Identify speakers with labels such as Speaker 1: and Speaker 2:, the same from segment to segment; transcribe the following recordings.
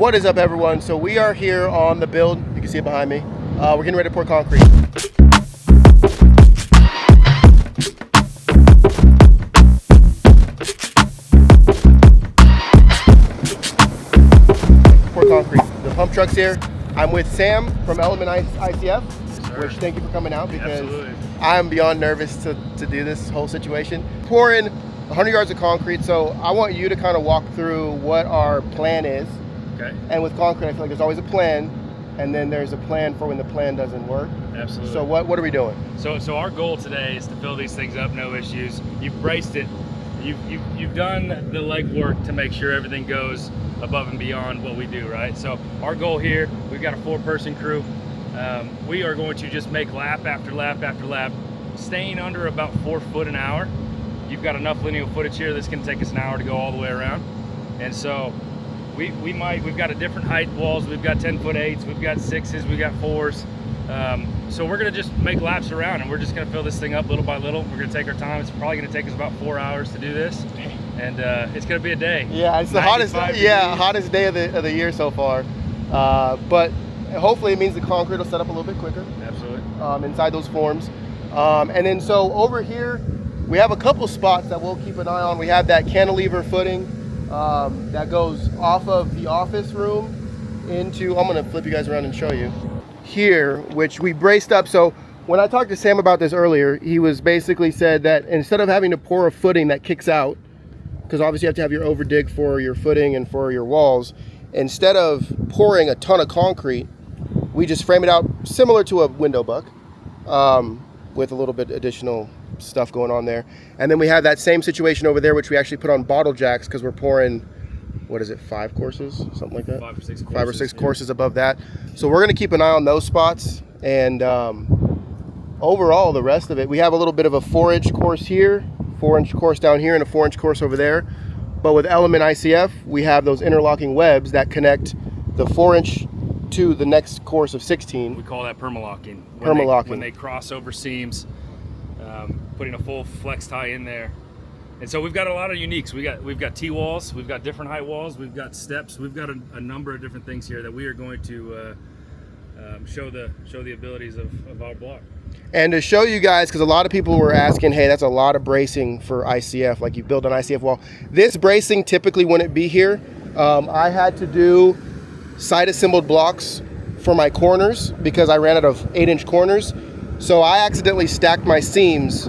Speaker 1: What is up, everyone? So we are here on the build. You can see it behind me. We're getting ready to pour concrete. Pour concrete. The pump truck's here. I'm with Sam from Element ICF, which thank you for coming out because I'm beyond nervous to do this whole situation. Pouring 100 yards of concrete, so I want you to kind of walk through what our plan is.
Speaker 2: Okay.
Speaker 1: And with concrete, I feel like there's always a plan, and then there's a plan for when the plan doesn't work.
Speaker 2: Absolutely.
Speaker 1: So what are we doing?
Speaker 2: So our goal today is to fill these things up, no issues. You've braced it. You've done the legwork to make sure everything goes above and beyond what we do, right? So our goal here, we've got a 4-person crew. We are going to just make lap after lap after lap, staying under about 4 foot an hour. You've got enough lineal footage here that's going to take us an hour to go all the way around. And so we've got a different height walls. We've got 10'8", we've got 6s, we've got 4s. So we're gonna just make laps around, and we're just gonna fill this thing up little by little. We're gonna take our time. It's probably gonna take us about 4 hours to do this, and it's gonna be a day.
Speaker 1: Yeah, it's the hottest day of the year so far. But hopefully it means the concrete will set up a little bit quicker.
Speaker 2: Absolutely.
Speaker 1: Inside those forms. And then so over here, we have a couple spots that we'll keep an eye on. We have that cantilever footing that goes off of the office room into, I'm gonna flip you guys around and show you. Here, which we braced up. So when I talked to Sam about this earlier, he was basically said that instead of having to pour a footing that kicks out, because obviously you have to have your overdig for your footing and for your walls, instead of pouring a ton of concrete, we just frame it out similar to a window buck with a little bit additional stuff going on there. And then we have that same situation over there, which we actually put on bottle jacks because we're pouring, what is it, 5 courses, something like that?
Speaker 2: 5 or 6 courses.
Speaker 1: 5 or 6 courses above that. So we're gonna keep an eye on those spots. And overall, the rest of it, we have a little bit of a 4-inch course here, 4-inch course down here, and a 4-inch course over there. But with Element ICF, we have those interlocking webs that connect the 4-inch to the next course of 16.
Speaker 2: We call that permalocking. When they cross over seams, putting a full flex tie in there. And so we've got a lot of uniques. We've got T-walls, we've got different height walls, we've got steps, we've got a number of different things here that we are going to show the abilities of our block.
Speaker 1: And to show you guys, because a lot of people were asking, hey, that's a lot of bracing for ICF, like you build an ICF wall. This bracing typically wouldn't be here. I had to do side assembled blocks for my corners because I ran out of 8-inch corners. So I accidentally stacked my seams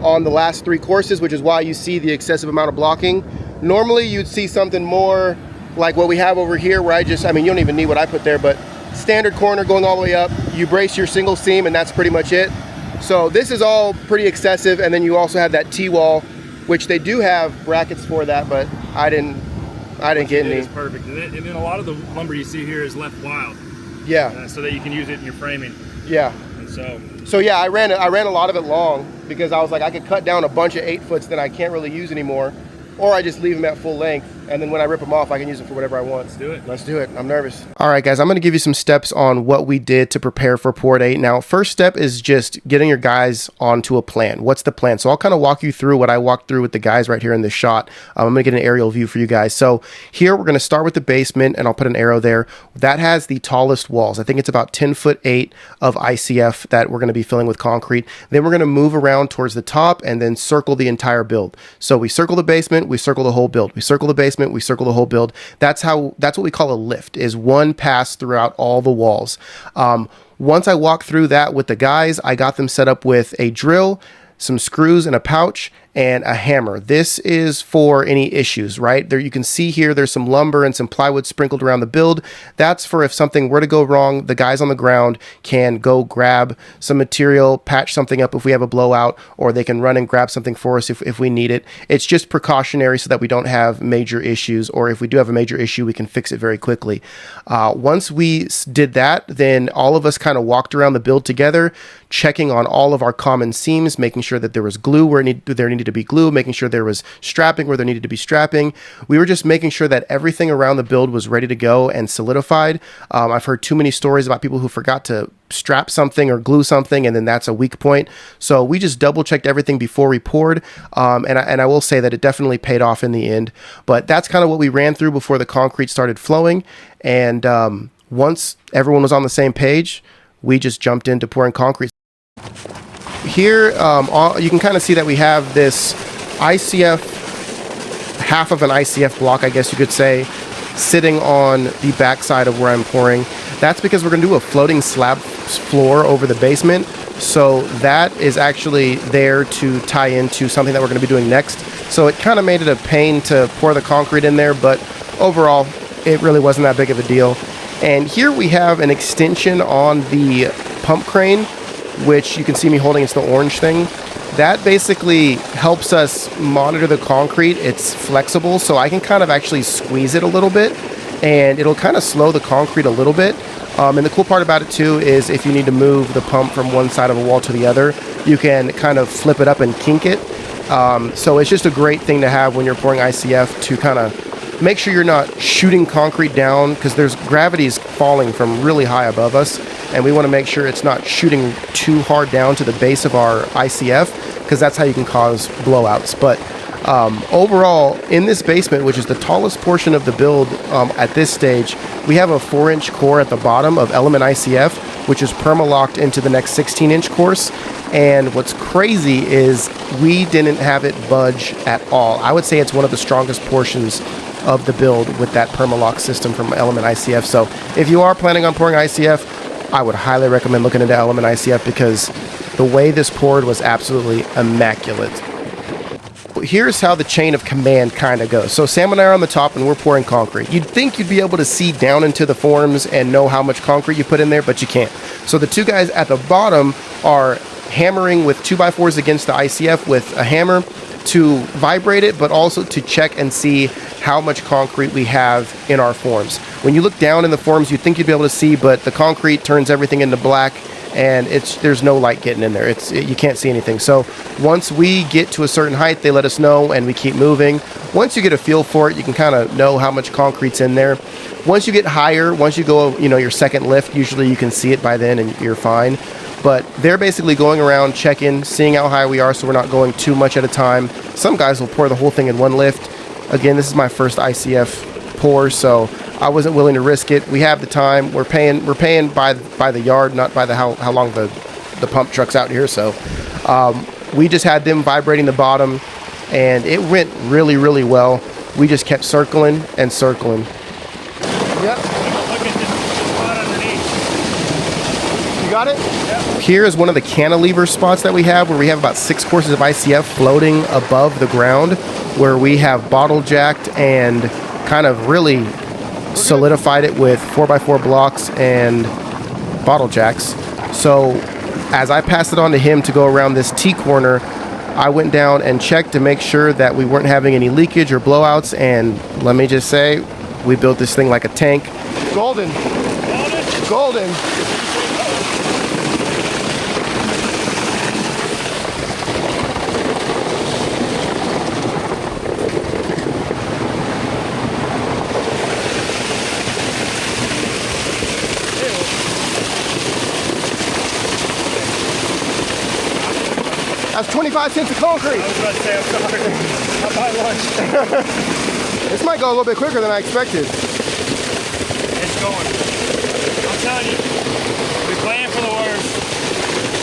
Speaker 1: on the last 3 courses, which is why you see the excessive amount of blocking. Normally you'd see something more like what we have over here, where you don't even need what I put there, but standard corner going all the way up, you brace your single seam and that's pretty much it. So this is all pretty excessive. And then you also have that T-wall, which they do have brackets for that, but I didn't get any.
Speaker 2: It's perfect. And then a lot of the lumber you see here is left wild.
Speaker 1: Yeah.
Speaker 2: So that you can use it in your framing.
Speaker 1: Yeah.
Speaker 2: And
Speaker 1: so yeah, I ran a lot of it long because I was like, I could cut down a bunch of 8-foots that I can't really use anymore, or I just leave them at full length, and then when I rip them off, I can use them for whatever I want. Let's do it. I'm nervous. All right, guys, I'm going to give you some steps on what we did to prepare for Port 8. Now, first step is just getting your guys onto a plan. What's the plan? So I'll kind of walk you through what I walked through with the guys right here in this shot. I'm going to get an aerial view for you guys. So here we're going to start with the basement, and I'll put an arrow there. That has the tallest walls. I think it's about 10'8" of ICF that we're going to be filling with concrete. Then we're going to move around towards the top and then circle the entire build. So we circle the basement, we circle the whole build. We circle the basement, we circle the whole build. That's what we call a lift, is one pass throughout all the walls. Once I walked through that with the guys, I got them set up with a drill, some screws in a pouch, and a hammer. This is for any issues, right? There you can see here there's some lumber and some plywood sprinkled around the build. That's for if something were to go wrong, the guys on the ground can go grab some material, patch something up if we have a blowout, or they can run and grab something for us if we need it. It's just precautionary so that we don't have major issues, or if we do have a major issue, we can fix it very quickly. Once we did that, then all of us kind of walked around the build together, checking on all of our common seams, making sure that there was glue where there needed to be glue, making sure there was strapping where there needed to be strapping. We were just making sure that everything around the build was ready to go and solidified. I've heard too many stories about people who forgot to strap something or glue something, and then that's a weak point. So we just double checked everything before we poured, and I will say that it definitely paid off in the end. But that's kind of what we ran through before the concrete started flowing, and once everyone was on the same page, we just jumped into pouring concrete. Here you can kind of see that we have this ICF, half of an ICF block, I guess you could say, sitting on the backside of where I'm pouring. That's because we're going to do a floating slab floor over the basement. So that is actually there to tie into something that we're going to be doing next. So it kind of made it a pain to pour the concrete in there, but overall, it really wasn't that big of a deal. And here we have an extension on the pump crane, which you can see me holding. It's the orange thing. That basically helps us monitor the concrete. It's flexible, so I can kind of actually squeeze it a little bit, and it'll kind of slow the concrete a little bit. And the cool part about it too is if you need to move the pump from one side of a wall to the other, you can kind of flip it up and kink it. So it's just a great thing to have when you're pouring ICF, to kind of make sure you're not shooting concrete down, because there's gravity's falling from really high above us, and we want to make sure it's not shooting too hard down to the base of our ICF, because that's how you can cause blowouts. But overall, in this basement, which is the tallest portion of the build at this stage, we have a 4-inch core at the bottom of Element ICF, which is perma-locked into the next 16-inch course. And what's crazy is we didn't have it budge at all. I would say it's one of the strongest portions of the build with that perma-lock system from Element ICF. So if you are planning on pouring ICF, I would highly recommend looking into Element ICF, because the way this poured was absolutely immaculate. Here's how the chain of command kind of goes. So Sam and I are on the top and we're pouring concrete. You'd think you'd be able to see down into the forms and know how much concrete you put in there, but you can't. So the two guys at the bottom are hammering with 2x4s against the ICF with a hammer to vibrate it, but also to check and see how much concrete we have in our forms. When you look down in the forms, you'd think you'd be able to see, but the concrete turns everything into black, and there's no light getting in there. You can't see anything. So once we get to a certain height, they let us know, and we keep moving. Once you get a feel for it, you can kind of know how much concrete's in there. Once you get higher, once you go, your second lift, usually you can see it by then, and you're fine. But they're basically going around checking, seeing how high we are, so we're not going too much at a time. Some guys will pour the whole thing in one lift. Again, this is my first ICF pour, so I wasn't willing to risk it. We have the time. We're paying by the yard, not by how long the pump truck's out here. So we just had them vibrating the bottom, and it went really, really well. We just kept circling and circling. Yep.
Speaker 2: Look at this spot underneath.
Speaker 1: You got it?
Speaker 2: Yep.
Speaker 1: Here is one of the cantilever spots that we have, where we have about 6 courses of ICF floating above the ground, where we have bottle jacked and kind of really solidified it with 4x4 blocks and bottle jacks. So as I passed it on to him to go around this T-corner, I went down and checked to make sure that we weren't having any leakage or blowouts, and let me just say, we built this thing like a tank. Golden. Golden. That's 25 cents of concrete.
Speaker 2: I was about to say, I'm sorry. I'll buy lunch.
Speaker 1: This might go a little bit quicker than I expected.
Speaker 2: It's going. I'm telling you, we plan for the worst,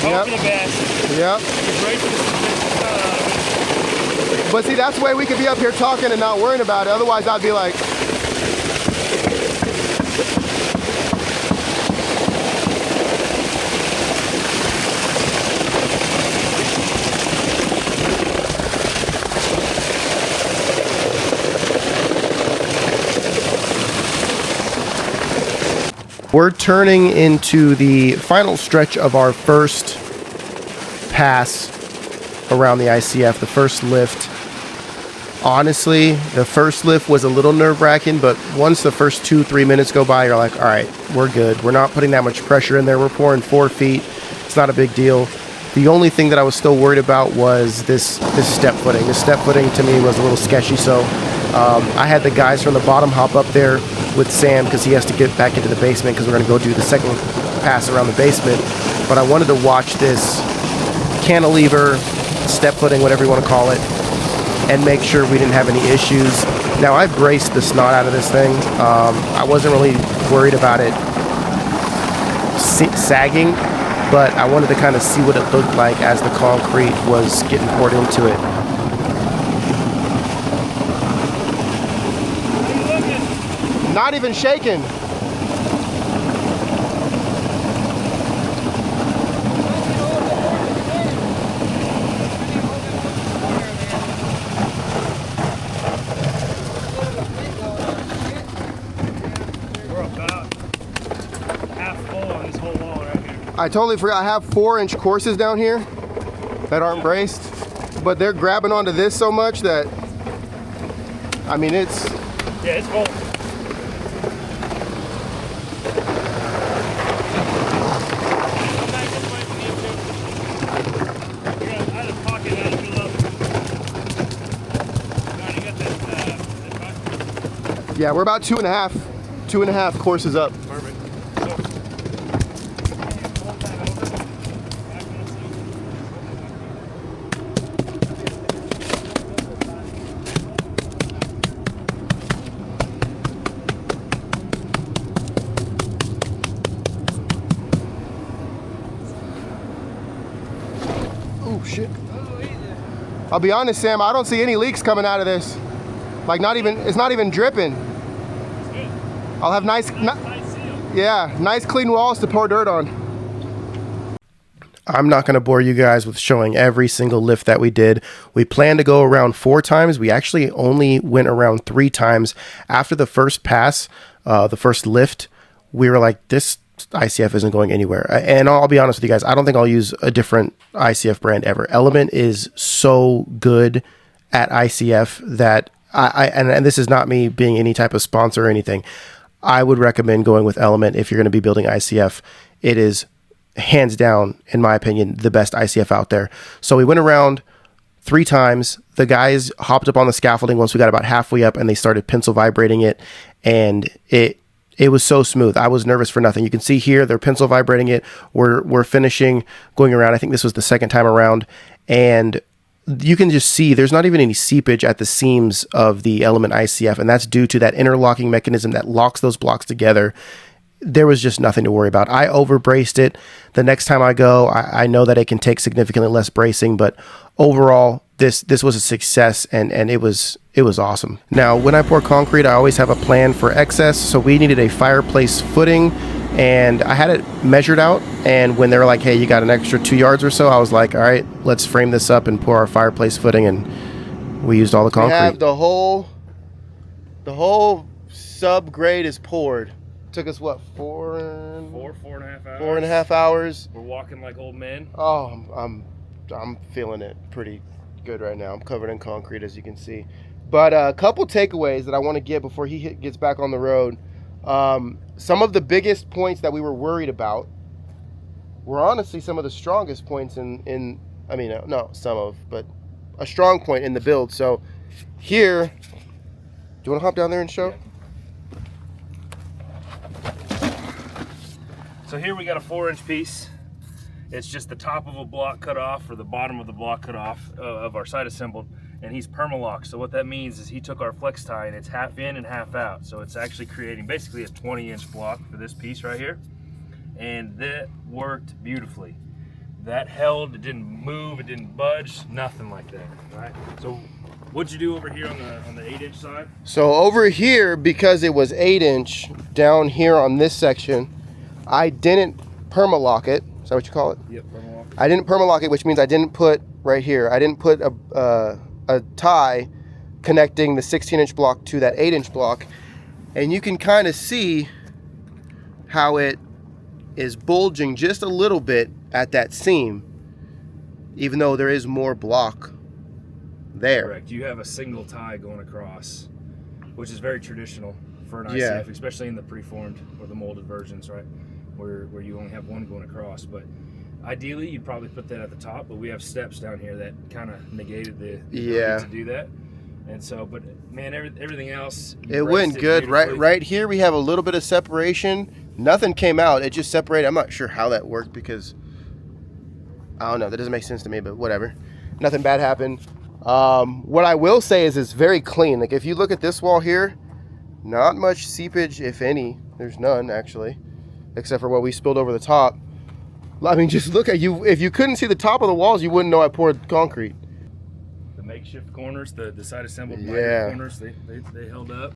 Speaker 2: hope for the best.
Speaker 1: Yep. But see, that's the way we could be up here talking and not worrying about it. Otherwise, I'd be like, we're turning into the final stretch of our first pass around the ICF, the first lift. Honestly, the first lift was a little nerve-wracking, but once the first 2-3 minutes go by, you're like, all right, we're good. We're not putting that much pressure in there. We're pouring 4 feet. It's not a big deal. The only thing that I was still worried about was this step footing. This step footing to me was a little sketchy, so I had the guys from the bottom hop up there with Sam because he has to get back into the basement because we're going to go do the second pass around the basement. But I wanted to watch this cantilever, step footing, whatever you want to call it, and make sure we didn't have any issues. Now, I braced the snot out of this thing. I wasn't really worried about it sagging, but I wanted to kind of see what it looked like as the concrete was getting poured into it. Not even shaking. I totally forgot. I have 4-inch courses down here that aren't braced, but they're grabbing onto this so much that, I mean, it's...
Speaker 2: Yeah, it's full.
Speaker 1: Yeah, we're about 2.5 courses up.
Speaker 2: Perfect.
Speaker 1: Oh shit. I'll be honest, Sam, I don't see any leaks coming out of this. Like it's not even dripping. I'll have nice clean walls to pour dirt on. I'm not going to bore you guys with showing every single lift that we did. We planned to go around 4 times. We actually only went around 3 times. After the first pass, the first lift, we were like, this ICF isn't going anywhere. And I'll be honest with you guys, I don't think I'll use a different ICF brand ever. Element is so good at ICF that and this is not me being any type of sponsor or anything. I would recommend going with Element if you're going to be building ICF. It is hands down, in my opinion, the best ICF out there. So we went around 3 times. The guys hopped up on the scaffolding once we got about halfway up, and they started pencil vibrating it, and it was so smooth. I was nervous for nothing. You can see here they're pencil vibrating it. We're finishing going around. I think this was the second time around, and you can just see there's not even any seepage at the seams of the Element ICF, and that's due to that interlocking mechanism that locks those blocks together. There was just nothing to worry about. I overbraced it. The next time I go, I know that it can take significantly less bracing, but overall, this was a success, and it was awesome. Now, when I pour concrete, I always have a plan for excess, so we needed a fireplace footing, and I had it measured out, and when they were like, hey, you got an extra 2 yards or so, I was like, all right, let's frame this up and pour our fireplace footing, and we used all the concrete. We have the whole subgrade is poured. Took us what,
Speaker 2: 4.5 hours?
Speaker 1: 4.5 hours.
Speaker 2: We're walking like old men.
Speaker 1: Oh, I'm feeling it pretty good right now. I'm covered in concrete, as you can see. But a couple takeaways that I want to get before he gets back on the road. Some of the biggest points that we were worried about were honestly some of the strongest points but a strong point in the build. So here, do you want to hop down there and show?
Speaker 2: Yeah. So here we got a 4-inch piece. It's just the top of a block cut off, or the bottom of the block cut off of our side assembled, and he's permalocked. So what that means is he took our flex tie and it's half in and half out. So it's actually creating basically a 20-inch block for this piece right here. And that worked beautifully. That held, it didn't move, it didn't budge, nothing like that, right? So what'd you do over here on the 8-inch side?
Speaker 1: So over here, because it was 8-inch down here on this section, I didn't permalock it. Is that what you call it?
Speaker 2: Yep, permalock.
Speaker 1: I didn't permalock it, which means I didn't put right here. I didn't put a tie connecting the 16-inch block to that 8-inch block, and you can kind of see how it is bulging just a little bit at that seam, even though there is more block there.
Speaker 2: Correct. You have a single tie going across, which is very traditional for an ICF, especially in the preformed or the molded versions, right? Where you only have one going across. But ideally you'd probably put that at the top, but we have steps down here that kind of negated the
Speaker 1: Yeah.
Speaker 2: ability to do that. And so, but man, everything else,
Speaker 1: It went good. Right here we have a little bit of separation. Nothing came out. It just separated. I'm not sure how that worked because I don't know. That doesn't make sense to me, but whatever. Nothing bad happened. What I will say is it's very clean. Like if you look at this wall here, not much seepage, if any. There's none actually, except for what we spilled over the top. I mean, just look at you. If you couldn't see the top of the walls, you wouldn't know I poured concrete.
Speaker 2: The makeshift corners, the side assembled
Speaker 1: Yeah.
Speaker 2: corners, they held up.